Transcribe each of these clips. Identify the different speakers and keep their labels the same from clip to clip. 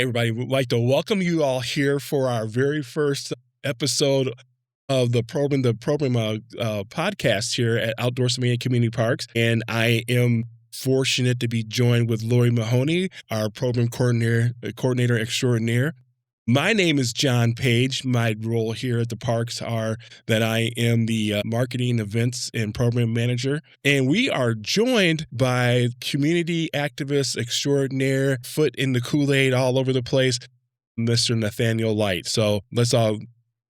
Speaker 1: Everybody, would like to welcome you all here for our very first episode of the program podcast here at Outdoor Sylvania Community Parks. And I am fortunate to be joined with Lori Mahoney, our program coordinator extraordinaire. My name is John Page. My role here at the parks are that I am the marketing, events, and program manager. And we are joined by community activist extraordinaire, foot in the Kool-Aid all over the place, Mr. Nathaniel Light. So let's all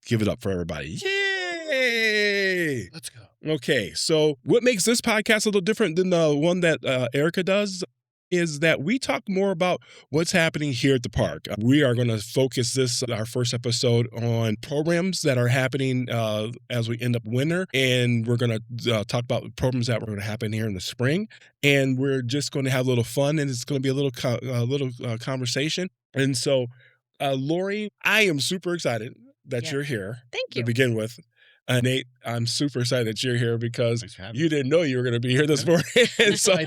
Speaker 1: give it up for everybody. Yay!
Speaker 2: Let's go.
Speaker 1: Okay, so what makes this podcast a little different than the one that Erica does is that we talk more about what's happening here at the park. We are going to focus our first episode, on programs that are happening as we end up winter, and we're going to talk about programs that are going to happen here in the spring, and we're just going to have a little fun, and it's going to be a little conversation. And so, Lori, I am super excited that you're here.
Speaker 3: Thank you.
Speaker 1: To begin with. Nate, I'm super excited that you're here because you didn't know you were going to be here this morning. So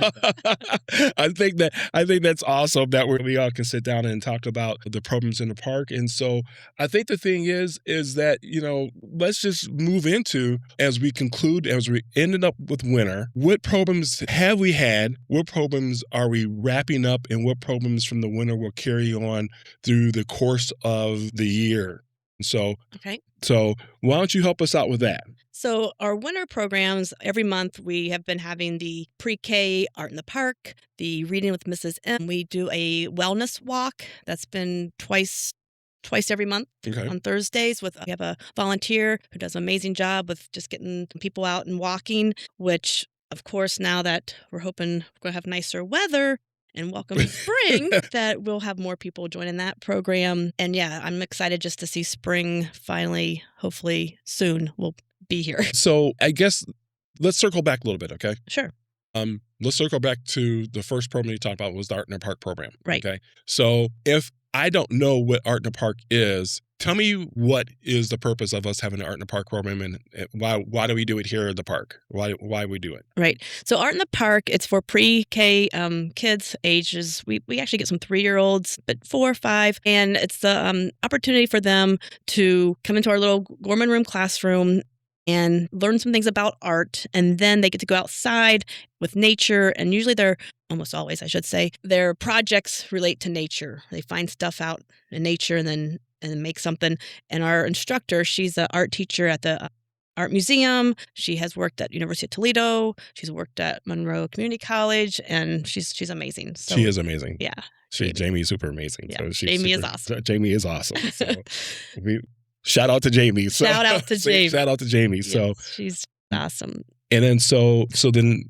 Speaker 1: I think that's awesome that we all can sit down and talk about the programs in the park. And so I think the thing is that, let's just move into, as we ended up with winter, what programs have we had? What programs are we wrapping up? And what programs from the winter will carry on through the course of the year? So why don't you help us out with that?
Speaker 3: So our winter programs, every month we have been having the pre-K Art in the Park, the Reading with Mrs. M. We do a wellness walk that's been twice every month on Thursdays. We have a volunteer who does an amazing job with just getting people out and walking, which, of course, now that we're hoping we're going to have nicer weather and welcome spring, that we'll have more people joining that program. And yeah, I'm excited just to see spring finally, hopefully soon, will be here.
Speaker 1: So I guess let's circle back a little bit, okay?
Speaker 3: Sure.
Speaker 1: Let's circle back to the first program you talked about was the Art in the Park program.
Speaker 3: Right.
Speaker 1: Okay. So if I don't know what Art in the Park is, tell me what is the purpose of us having an Art in the Park program, and why do we do it here at the park? Why we do it?
Speaker 3: Right. So Art in the Park, it's for pre-K kids ages. We actually get some 3-year-olds, but 4 or 5, and it's the opportunity for them to come into our little Gorman Room classroom and learn some things about art, and then they get to go outside with nature, and usually almost always, I should say, their projects relate to nature. They find stuff out in nature and then make something. And our instructor, she's an art teacher at the Art Museum. She has worked at University of Toledo. She's worked at Monroe Community College, and she's amazing. So,
Speaker 1: she is amazing.
Speaker 3: Yeah.
Speaker 1: Jamie is super amazing.
Speaker 3: Yeah,
Speaker 1: so
Speaker 3: Jamie is awesome.
Speaker 1: Jamie is awesome. So shout out to Jamie.
Speaker 3: Shout out to Jamie.
Speaker 1: Shout out to Jamie.
Speaker 3: Yes,
Speaker 1: so
Speaker 3: she's awesome.
Speaker 1: And then so then,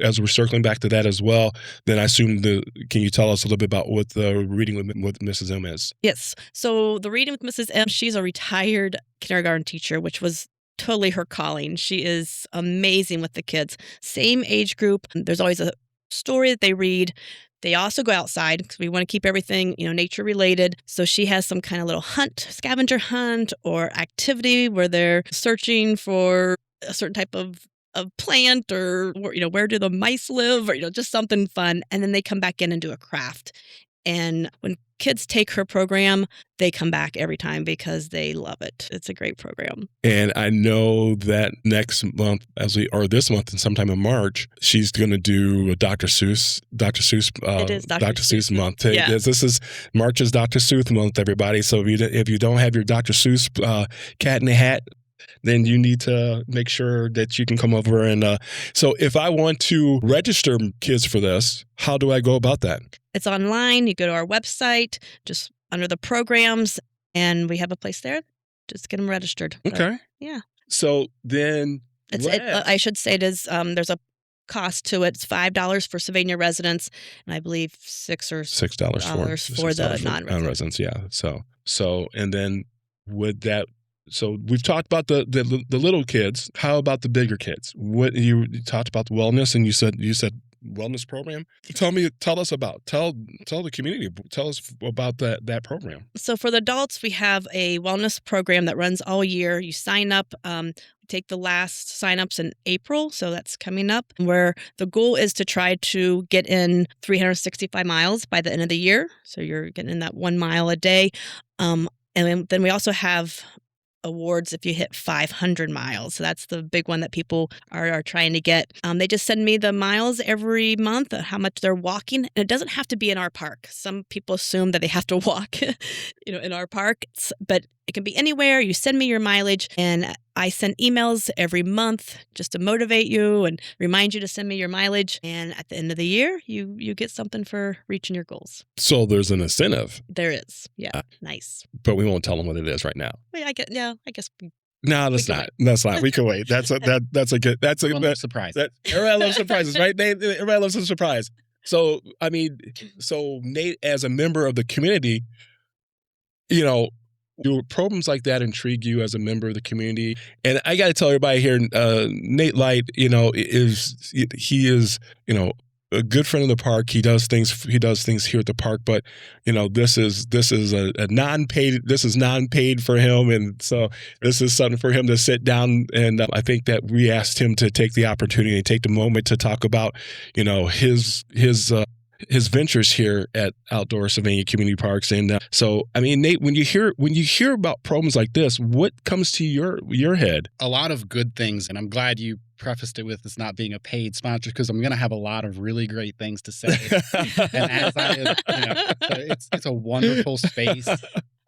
Speaker 1: as we're circling back to that as well, then I assume can you tell us a little bit about what the Reading with Mrs. M is?
Speaker 3: Yes. So the Reading with Mrs. M, she's a retired kindergarten teacher, which was totally her calling. She is amazing with the kids. Same age group. There's always a story that they read. They also go outside because we want to keep everything, nature related. So she has some kind of little scavenger hunt or activity where they're searching for a certain type of plant, or where do the mice live, or just something fun, and then they come back in and do a craft. And when kids take her program, they come back every time because they love it. It's a great program.
Speaker 1: And I know that next month, this month and sometime in March, she's going to do a Dr. Seuss month.
Speaker 3: Yeah.
Speaker 1: This is March is Dr. Seuss month, everybody. So if you don't have your Dr. Seuss cat in the hat, then you need to make sure that you can come over. And so if I want to register kids for this, how do I go about that?
Speaker 3: It's online. You go to our website, just under the programs, and we have a place there. Just get them registered.
Speaker 1: Okay.
Speaker 3: Yeah.
Speaker 1: So then
Speaker 3: I should say it is, there's a cost to it. It's $5 for Sylvania residents, and I believe $6 for the non-residents.
Speaker 1: Yeah. So and then would that? So we've talked about the little kids. How about the bigger kids? What you talked about the wellness, and you said wellness program. Tell us about the community. Tell us about that program.
Speaker 3: So for the adults, we have a wellness program that runs all year. You sign up. take the last signups in April, so that's coming up, where the goal is to try to get in 365 miles by the end of the year. So you're getting in that 1 mile a day. And then we also have awards if you hit 500 miles. So that's the big one that people are trying to get. They just send me the miles every month, how much they're walking. And it doesn't have to be in our park. Some people assume that they have to walk, in our park, but it can be anywhere. You send me your mileage, and I send emails every month just to motivate you and remind you to send me your mileage. And at the end of the year, you get something for reaching your goals.
Speaker 1: So there's an incentive.
Speaker 3: There is. Yeah. Nice.
Speaker 1: But we won't tell them what it is right now.
Speaker 3: Wait, I guess.
Speaker 1: No, that's not. That's not. We can wait. That's a good. That's a
Speaker 2: surprise.
Speaker 1: Everybody loves surprises, right? Everybody loves a surprise. So Nate, as a member of the community, do programs like that intrigue you as a member of the community? And I got to tell everybody here, Nate Light, he is a good friend of the park. He does things here at the park, but this is a non-paid. This is non-paid for him, and so this is something for him to sit down. And I think that we asked him to take the opportunity and take the moment to talk about his ventures here at Outdoor Sylvania Community Parks. And so, Nate, when you hear about programs like this, what comes to your head?
Speaker 2: A lot of good things, and I'm glad you prefaced it with this not being a paid sponsor, because I'm going to have a lot of really great things to say. And as it's a wonderful space,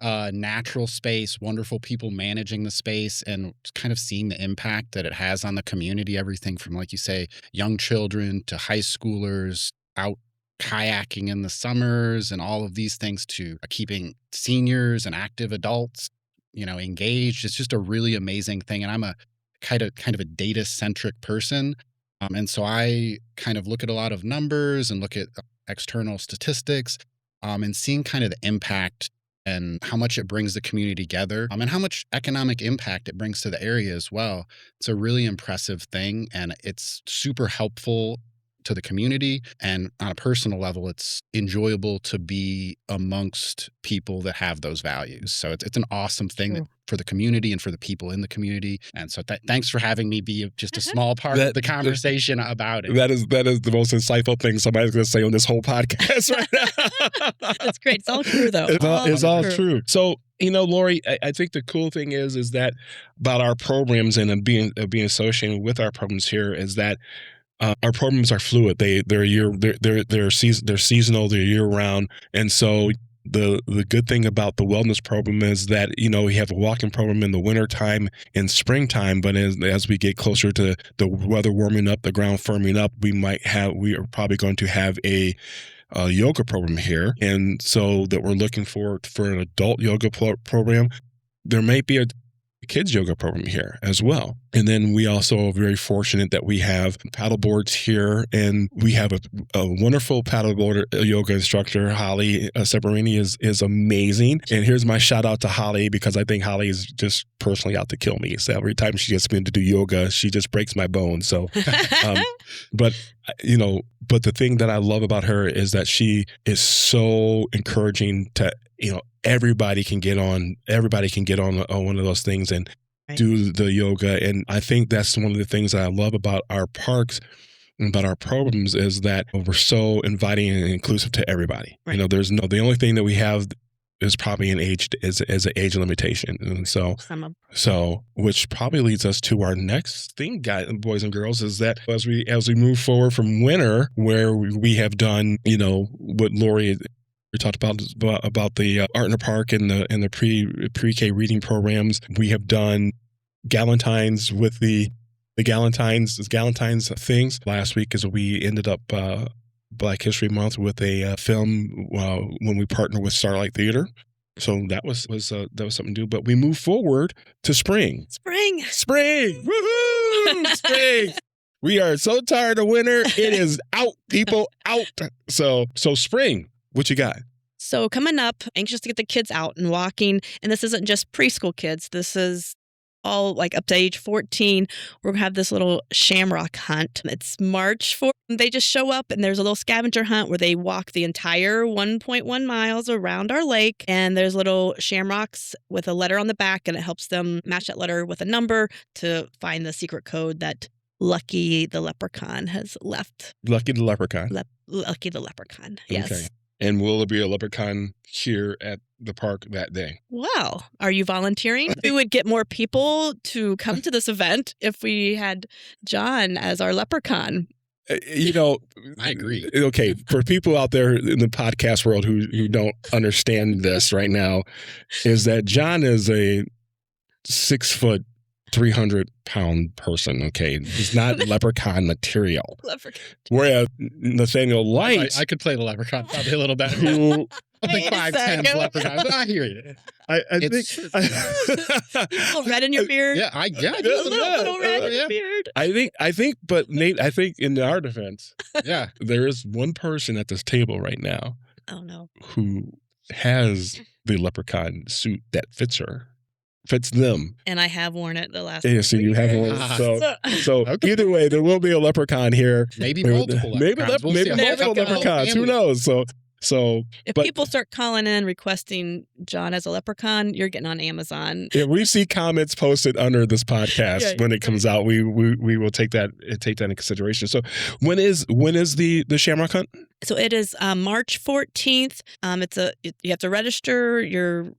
Speaker 2: natural space, wonderful people managing the space, and kind of seeing the impact that it has on the community. Everything from, like you say, young children to high schoolers out kayaking in the summers and all of these things, to keeping seniors and active adults, engaged. It's just a really amazing thing. And I'm a kind of a data-centric person. And so I kind of look at a lot of numbers and look at external statistics, and seeing kind of the impact and how much it brings the community together, and how much economic impact it brings to the area as well. It's a really impressive thing, and it's super helpful to the community. And on a personal level, it's enjoyable to be amongst people that have those values. So it's an awesome thing for the community and for the people in the community. And so thanks for having me be just a small part of the conversation about it.
Speaker 1: That is the most insightful thing somebody's going to say on this whole podcast right now.
Speaker 3: That's great. It's all true, though.
Speaker 1: It's all true. So, Lori, I think the cool thing is that about our programs and being associated with our programs here is that our programs are fluid. They're seasonal. They're year round. And so the good thing about the wellness program is that we have a walking program in the wintertime and springtime. But as we get closer to the weather warming up, the ground firming up, we are probably going to have a yoga program here. And so that we're looking for an adult yoga program. There may be a kids yoga program here as well. And then we also are very fortunate that we have paddle boards here, and we have a wonderful paddleboard yoga instructor. Holly Severini is amazing. And here's my shout out to Holly, because I think Holly is just personally out to kill me. So every time she gets me to do yoga, she just breaks my bones. So, but the thing that I love about her is that she is so encouraging to, everybody can get on one of those things and do the yoga. And I think that's one of the things that I love about our parks and about our programs is that we're so inviting and inclusive to everybody. Right. The only thing that we have is probably an age age limitation. And so which probably leads us to our next thing, guys, boys and girls, is that as we move forward from winter, where we have done, what Lori we talked about the Art in the Park and the pre-K reading programs. We have done Galentine's with the Galentine's things. Last week as we ended up Black History Month with a film when we partnered with Starlight Theater. So that was something to do. But we move forward to spring. Spring! Woohoo! Spring! We are so tired of winter. It is out, people, out. So spring. What you got?
Speaker 3: So coming up, anxious to get the kids out and walking. And this isn't just preschool kids. This is all like up to age 14, we're going to have this little shamrock hunt. It's March 4th. They just show up and there's a little scavenger hunt where they walk the entire 1.1 miles around our lake. And there's little shamrocks with a letter on the back, and it helps them match that letter with a number to find the secret code that Lucky the leprechaun has left.
Speaker 1: Lucky the leprechaun.
Speaker 3: Lucky the leprechaun. Yes.
Speaker 1: Okay. And will there be a leprechaun here at the park that day?
Speaker 3: Wow. Are you volunteering? We would get more people to come to this event if we had John as our leprechaun.
Speaker 1: You know,
Speaker 2: I agree.
Speaker 1: Okay, for people out there in the podcast world who don't understand this right now, is that John is a 6 foot, 300-pound person. Okay, he's not leprechaun material.
Speaker 3: Leprechaun.
Speaker 1: Whereas Nathaniel Light,
Speaker 2: I could play the leprechaun probably a little better.
Speaker 1: who
Speaker 2: I think
Speaker 3: Wait a
Speaker 2: 5'10"
Speaker 3: second.
Speaker 2: leprechaun, but I hear you.
Speaker 1: I
Speaker 2: It's
Speaker 1: think.
Speaker 3: A little red in your beard.
Speaker 2: Yeah, I
Speaker 3: A little red in
Speaker 2: yeah.
Speaker 3: your beard.
Speaker 1: I think, but Nate, I think in our defense,
Speaker 2: Yeah.
Speaker 1: there is one person at this table right now
Speaker 3: Oh, no.
Speaker 1: who has the leprechaun suit that fits them.
Speaker 3: And I have worn it the last
Speaker 1: Yeah, so you have
Speaker 3: years.
Speaker 1: one. So
Speaker 2: Okay.
Speaker 1: either way, there will be a leprechaun here.
Speaker 2: Maybe multiple leprechauns. We'll
Speaker 1: maybe
Speaker 2: see.
Speaker 1: multiple
Speaker 3: There we go.
Speaker 1: leprechauns. Who knows? So
Speaker 3: If
Speaker 1: but-
Speaker 3: people start calling in requesting John as a leprechaun, you're getting on Amazon.
Speaker 1: if we see comments posted under this podcast
Speaker 3: Yeah.
Speaker 1: when it comes out, we will take that into consideration. So when is the Shamrock Hunt?
Speaker 3: So it is March 14th. You have to register your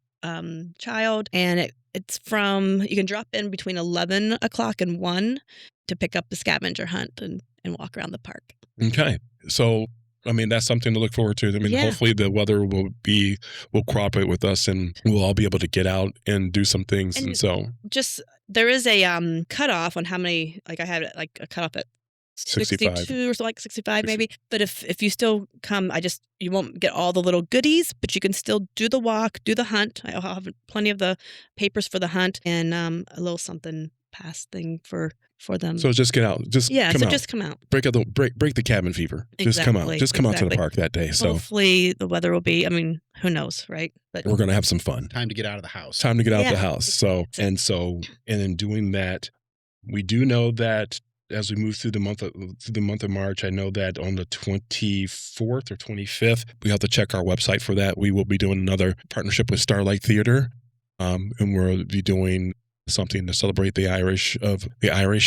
Speaker 3: child, and it's you can drop in between 11 o'clock and 1 to pick up the scavenger hunt and walk around the park.
Speaker 1: Okay, so I mean that's something to look forward to. I mean,
Speaker 3: Yeah.
Speaker 1: hopefully the weather will cooperate with us, and we'll all be able to get out and do some things. And so
Speaker 3: Just there is a cutoff on how many. Like I had like a cutoff at
Speaker 1: 65.
Speaker 3: 62 or so, like 65 maybe. But if you still come, you won't get all the little goodies, but you can still do the walk, do the hunt. I'll have plenty of the papers for the hunt and a little something pass thing for them.
Speaker 1: So just get out. Just come out.
Speaker 3: Just come out.
Speaker 1: Break the cabin fever. Just come out. Just come out to the park that day. So
Speaker 3: hopefully the weather will be. I mean, who knows, right? But
Speaker 1: we're gonna have some fun.
Speaker 2: Time to get out of the house.
Speaker 1: Time to get out
Speaker 3: Yeah.
Speaker 1: the house. So and in doing that, we do know that as we move through the month of March, I know that on the 24th or 25th, we have to check our website for that. We will be doing another partnership with Starlight Theater, and we'll be doing something to celebrate the Irish,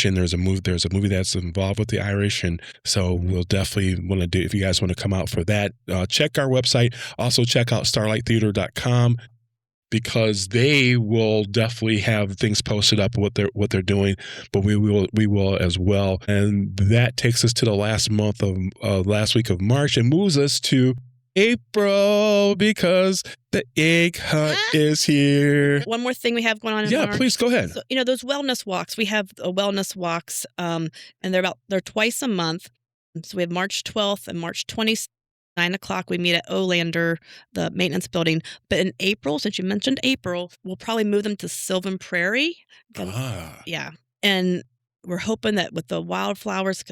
Speaker 1: and there's a movie that's involved with the Irish, and so we'll definitely want to do. If you guys want to come out for that, check our website. Also check out starlighttheater.com. because they will definitely have things posted up what they're doing, but we will as well. And that takes us to the last week of March and moves us to April because the egg hunt is here.
Speaker 3: one more thing we have going on in March.
Speaker 1: Please go ahead.
Speaker 3: So, those wellness walks, we have wellness walks, and they're twice a month. So we have March 12th and March 20th. 9 o'clock, we meet at Olander, the maintenance building. But in April, since you mentioned April, we'll probably move them to Sylvan Prairie. Yeah. And we're hoping that with the wildflowers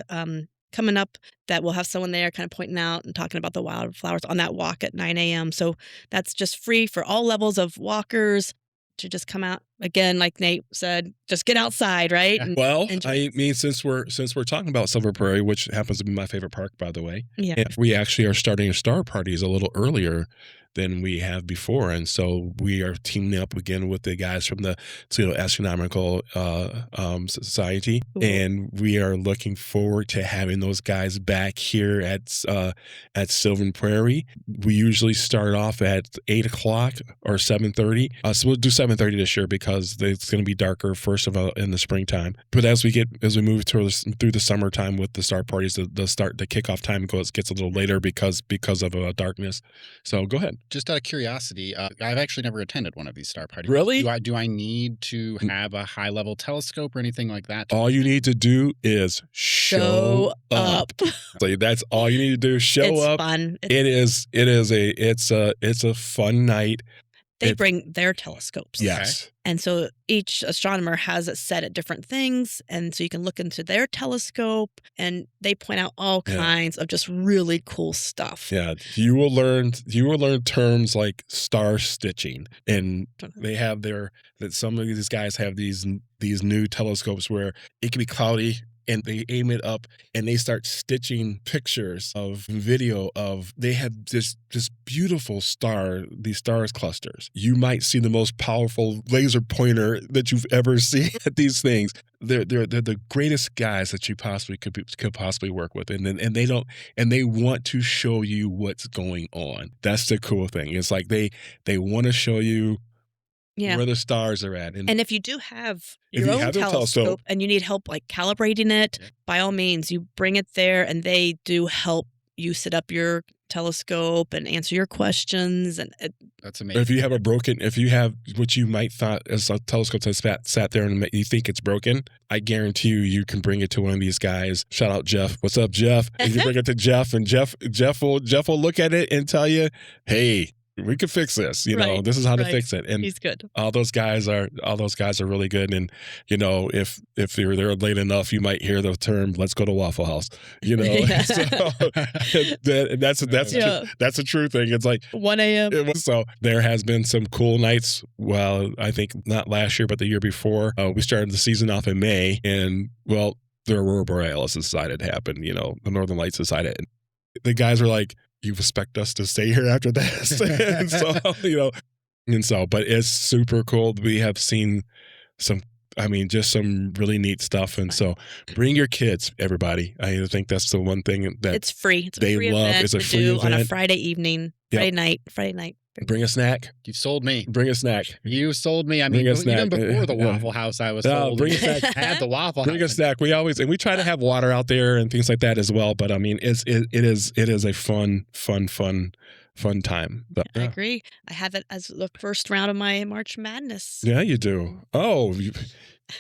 Speaker 3: coming up, that we'll have someone there kind of pointing out and talking about the wildflowers on that walk at 9 a.m. So that's just free for all levels of walkers to just come out. Again, like Nate said, just get outside, right?
Speaker 2: Yeah.
Speaker 1: Well,
Speaker 3: enjoy.
Speaker 1: I mean, since we're talking about Silver Prairie, which happens to be my favorite park, by the way,
Speaker 3: Yeah.
Speaker 1: and we actually are starting star parties a little earlier than we have before, and so we are teaming up again with the guys from the Toledo Astronomical Society,
Speaker 3: Cool.
Speaker 1: and we are looking forward to having those guys back here at Sylvan Prairie. We usually start off at 8 o'clock or 7:30. So we'll do 7:30 this year because it's going to be darker first of all in the springtime. But as we move through the summertime with the star parties, the kickoff time gets a little later because of darkness. So go ahead.
Speaker 2: Just out of curiosity, I've actually never attended one of these star parties.
Speaker 1: Really?
Speaker 2: Do I need to have a high level telescope or anything like that?
Speaker 1: All you need to do is show up. So that's all you need to do. Show
Speaker 3: It's
Speaker 1: up.
Speaker 3: fun.
Speaker 1: It's a fun night.
Speaker 3: they bring their telescopes.
Speaker 1: Yes.
Speaker 3: And so each astronomer has it set at different things. And so you can look into their telescope and they point out all kinds of just really cool stuff.
Speaker 1: Yeah. You will learn terms like star stitching. And they have that some of these guys have these new telescopes where it can be cloudy and they aim it up and they start stitching pictures of video of, they have this beautiful these stars clusters. You might see the most powerful laser pointer that you've ever seen at these things. They're the greatest guys that you possibly could possibly work with. And they want to show you what's going on. That's the cool thing. It's like they want to show you where the stars are at. And
Speaker 3: if you do have your own telescope and you need help like calibrating it, by all means, you bring it there and they do help you set up your telescope and answer your questions. And
Speaker 2: that's amazing.
Speaker 1: If you have what you might thought as a telescope that's sat there and you think it's broken, I guarantee you can bring it to one of these guys. Shout out Jeff. What's up, Jeff? And you bring it to Jeff, and Jeff will look at it and tell you, hey, we could fix this. This is how to fix it. And
Speaker 3: he's good.
Speaker 1: All those guys are really good. And if you're there late enough, you might hear the term "let's go to Waffle House." So, that's a true thing. It's like
Speaker 3: 1 a.m.
Speaker 1: So there has been some cool nights. Well, I think not last year, but the year before. We started the season off in May, and the Aurora Borealis decided to happen. The Northern Lights decided. And the guys were like, you expect us to stay here after this? But it's super cool. We have seen some really neat stuff. And so bring your kids, everybody. I think that's the one thing that
Speaker 3: it's free. It's
Speaker 1: they
Speaker 3: a free
Speaker 1: love.
Speaker 3: Event
Speaker 1: It's a free event
Speaker 3: on a Friday evening, Friday night.
Speaker 1: Bring a snack.
Speaker 2: You've sold me.
Speaker 1: Bring a snack.
Speaker 2: You sold me. I mean, even before the Waffle House, I was sold.
Speaker 1: Bring a snack.
Speaker 2: I had the Waffle House.
Speaker 1: Bring a snack. We try to have water out there and things like that as well. But I mean, it is a fun time. But,
Speaker 3: I agree. I have it as the first round of my March Madness.
Speaker 1: Yeah, you do. Oh,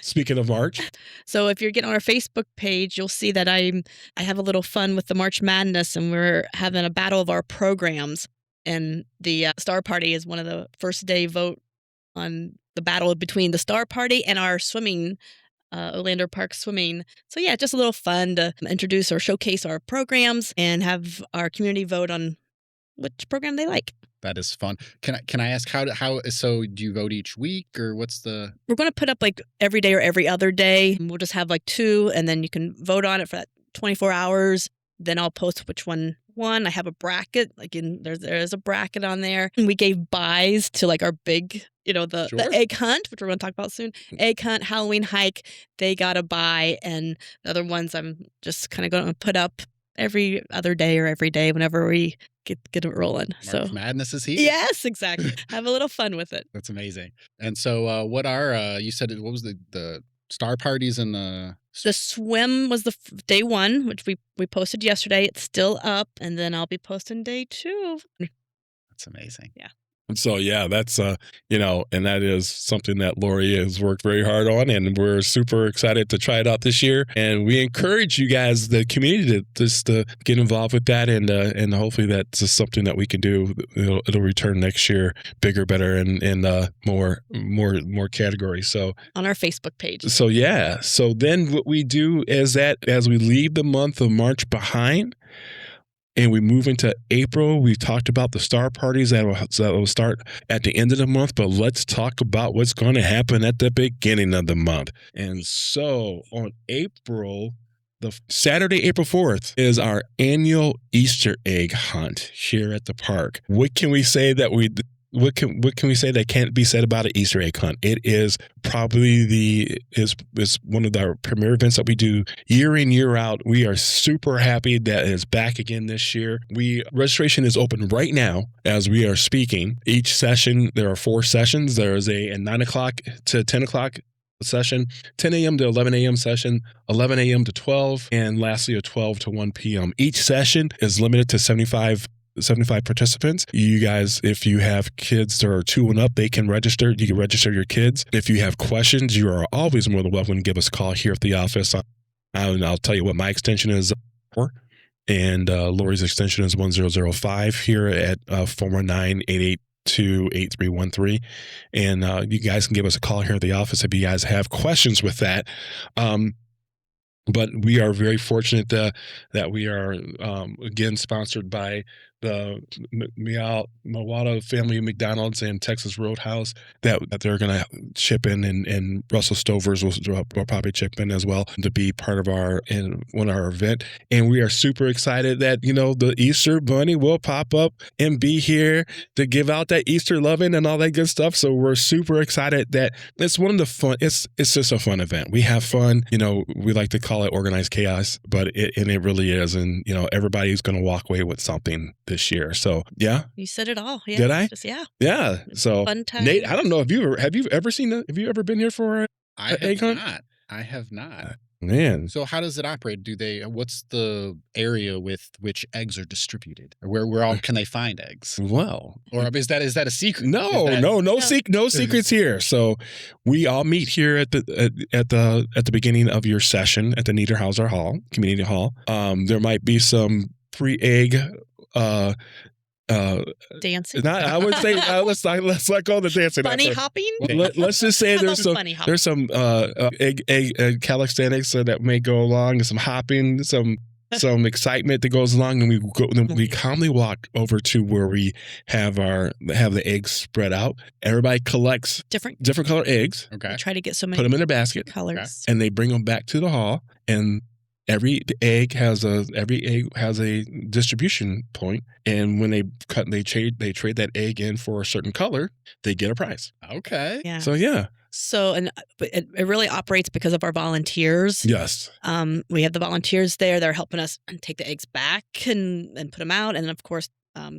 Speaker 1: speaking of March.
Speaker 3: So if you're getting on our Facebook page, you'll see that I have a little fun with the March Madness, and we're having a battle of our programs. And the Star Party is one of the first day vote on the battle between the Star Party and our swimming, Orlando Park swimming. So yeah, just a little fun to introduce or showcase our programs and have our community vote on which program they like.
Speaker 2: That is fun. Can I ask how? So do you vote each week, or what's the?
Speaker 3: We're going to put up like every day or every other day. We'll just have like 2, and then you can vote on it for that 24 hours. Then I'll post which one won. I have a bracket. There's a bracket on there. And we gave buys to like our big, the egg hunt, which we're going to talk about soon. Egg hunt, Halloween hike. They got a buy, and the other ones I'm just kind of going to put up every other day or every day whenever we get it rolling.
Speaker 2: March Madness is here.
Speaker 3: Yes, exactly. Have a little fun with it.
Speaker 2: That's amazing. And so, what are you said? What was the Star Parties and the
Speaker 3: swim was the day 1, which we posted yesterday. It's still up, and then I'll be posting day 2.
Speaker 2: That's amazing.
Speaker 3: Yeah.
Speaker 1: And so, yeah, that's, and that is something that Lori has worked very hard on, and we're super excited to try it out this year. And we encourage you guys, the community, to get involved with that, and hopefully that's just something that we can do. It'll return next year, bigger, better, and more categories. So
Speaker 3: on our Facebook page.
Speaker 1: So, yeah. So then what we do is that as we leave the month of March behind, and we move into April, we've talked about the Star Parties that will start at the end of the month, but let's talk about what's going to happen at the beginning of the month. And so on the Saturday, April 4th, is our annual Easter egg hunt here at the park. What can we say that that can't be said about an Easter egg hunt? It is probably is one of our premier events that we do year in, year out. We are super happy that it is back again this year. Registration is open right now as we are speaking. Each session, there are 4 sessions. There is a 9 o'clock to 10 o'clock session, 10 a.m. to 11 a.m. session, 11 a.m. to 12, and lastly a 12 to 1 p.m. Each session is limited to 75 participants. You guys, if you have kids that are 2 and up, they can register. You can register your kids. If you have questions, you are always more than welcome to give us a call here at the office. I'll tell you what my extension is, and Lori's extension is 1005 here at 419-88 602-8313. And you guys can give us a call here at the office if you guys have questions with that. But we are very fortunate that we are, again, sponsored by the Mawada Family McDonald's and Texas Roadhouse, that they're going to chip in, and Russell Stovers will probably chip in as well to be part of our event. And we are super excited that, the Easter Bunny will pop up and be here to give out that Easter loving and all that good stuff. So we're super excited that it's one of the fun. It's just a fun event. We have fun. We like to call it organized chaos, but it really is. And, everybody's going to walk away with something this year. So yeah,
Speaker 3: you said it all. Yeah.
Speaker 1: Did I?
Speaker 3: Yeah.
Speaker 1: So
Speaker 3: fun time.
Speaker 1: Nate, I don't know if have you ever been here for
Speaker 2: I have not.
Speaker 1: Man.
Speaker 2: So how does it operate? What's the area with which eggs are distributed? Or where all can they find eggs?
Speaker 1: Well,
Speaker 2: or is that a secret?
Speaker 1: No secrets here. So we all meet here at the beginning of your session at the Niederhauser Hall, Community Hall. There might be some pre-egg
Speaker 3: dancing.
Speaker 1: I would say let's not call the dancing.
Speaker 3: Bunny hopping.
Speaker 1: Let's just say there's some egg calisthenics that may go along, and some hopping, some excitement that goes along, and we calmly walk over to where we have the eggs spread out. Everybody collects different color eggs.
Speaker 3: Okay. We try to get so many.
Speaker 1: Put them in a basket.
Speaker 3: Colors.
Speaker 1: And they bring them back to the hall, and every egg has a distribution point, and when they trade that egg in for a certain color, they get a prize.
Speaker 2: Okay.
Speaker 3: Yeah.
Speaker 1: So yeah.
Speaker 3: So it really operates because of our volunteers.
Speaker 1: Yes.
Speaker 3: We have the volunteers there. They're helping us take the eggs back and put them out, and then of course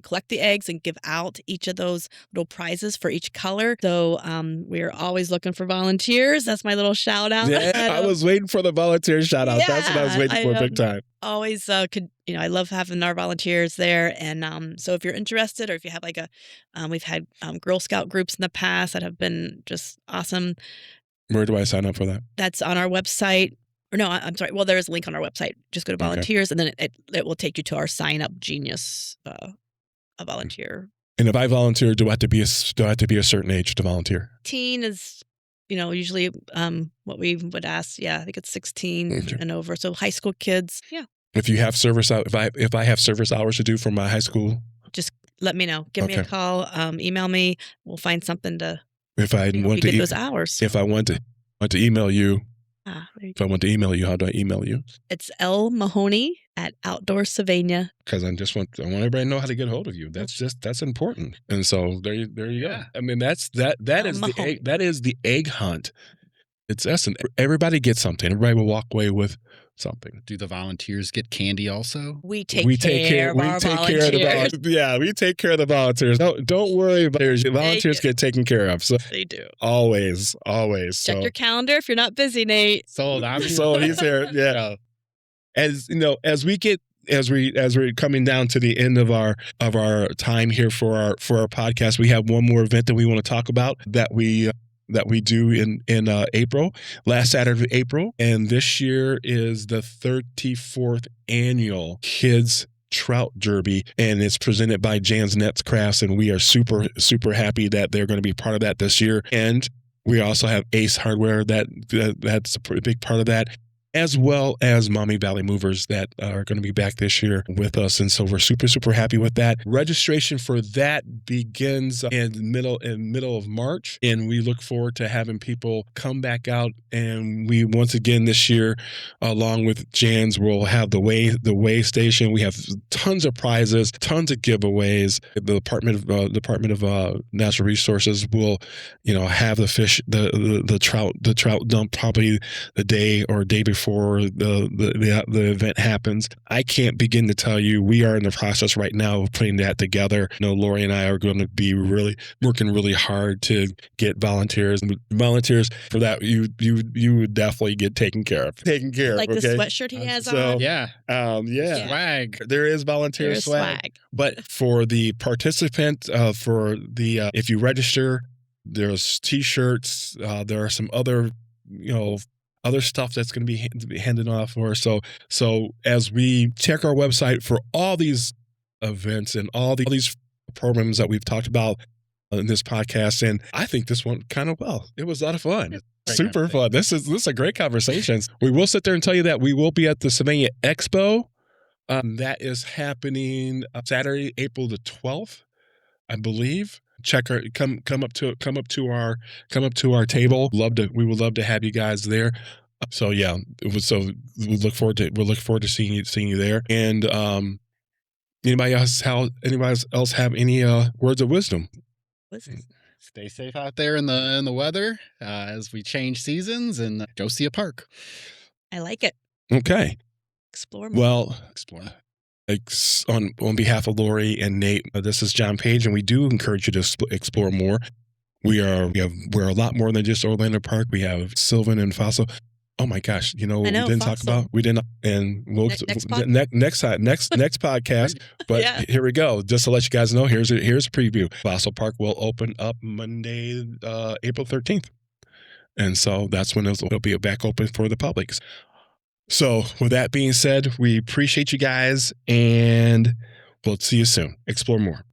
Speaker 3: collect the eggs and give out each of those little prizes for each color. So we're always looking for volunteers. That's my little shout out.
Speaker 1: Yeah, I was waiting for the volunteer shout out. Yeah, that's what I was waiting for big time.
Speaker 3: Always I love having our volunteers there. And so if you're interested, or if you have we've had Girl Scout groups in the past that have been just awesome.
Speaker 1: Where do I sign up for that?
Speaker 3: That's on our website. Or no, I'm sorry. Well, there is a link on our website. Just go to volunteers, and then it will take you to our Sign Up Genius a volunteer.
Speaker 1: And if I volunteer, do I have to be a certain age to volunteer?
Speaker 3: Teen is, usually what we would ask. Yeah, I think it's 16 and over. So high school kids. Yeah.
Speaker 1: If you have service out, if I have service hours to do for my high school,
Speaker 3: just let me know. Give me a call. Email me. We'll find something to.
Speaker 1: If I want to
Speaker 3: get those hours.
Speaker 1: If I want to email you. If I want to email you, how do I email you?
Speaker 3: It's lmahoney@Outdoor Sylvania.
Speaker 1: Because I want everybody to know how to get a hold of you. That's important. And so there you go. I mean, that is the egg hunt. It's essence. Everybody gets something. Everybody will walk away with something.
Speaker 2: Do the volunteers get candy also?
Speaker 3: We take care of the volunteers.
Speaker 1: Yeah, we take care of the volunteers. Don't worry about it. Volunteers get taken care of. So
Speaker 3: they do.
Speaker 1: Always.
Speaker 3: Check your calendar if you're not busy, Nate.
Speaker 2: Sold.
Speaker 1: So he's here. Yeah. As we're coming down to the end of our time here for our podcast, we have one more event that we want to talk about that we do in April, last Saturday of April. And this year is the 34th annual Kids Trout Derby, and it's presented by Jan's Nets Crafts. And we are super, super happy that they're going to be part of that this year. And we also have Ace Hardware that's a pretty big part of that, as well as Mommy Valley Movers that are going to be back this year with us. And so we're super, super happy with that. Registration for that begins in middle of March. And we look forward to having people come back out. And we, once again, this year, along with Jan's, we'll have the weigh station. We have tons of prizes, tons of giveaways. The Department of Natural Resources will, have the fish, the trout dump probably the day before the event happens. I can't begin to tell you. We are in the process right now of putting that together. Lori and I are going to be working really hard to get volunteers for that. You would definitely get taken care of.
Speaker 3: Like the sweatshirt he has on.
Speaker 2: Yeah.
Speaker 1: Swag. There is volunteer swag. But for the participant, if you register, there's T-shirts. There are some other other stuff that's going to be handed off for us. So as we check our website for all these events and all these programs that we've talked about, in this podcast, and I think this went kind of well. It was a lot of fun.
Speaker 2: Great
Speaker 1: Super fun. This is a great conversation. We will sit there and tell you that we will be at the Sylvania Expo. That is happening Saturday, April the 12th, I believe. Come up to our table. We would love to have you guys there. So yeah, we look forward to seeing you there. And anybody else have any words of wisdom?
Speaker 2: Stay safe out there in the weather as we change seasons, and go see a park.
Speaker 3: I like it.
Speaker 1: Okay.
Speaker 3: Explore more.
Speaker 1: Well, on behalf of Lori and Nate, this is John Page, and we do encourage you to explore more. We're a lot more than just Orlando Park. We have Sylvan and Fossil. Oh my gosh! We didn't talk about. We didn't, and we'll next podcast. But here we go. Just to let you guys know, here's a preview. Fossil Park will open up Monday, April 13th, and so that's when it'll be back open for the public. So with that being said, we appreciate you guys, and we'll see you soon. Explore more.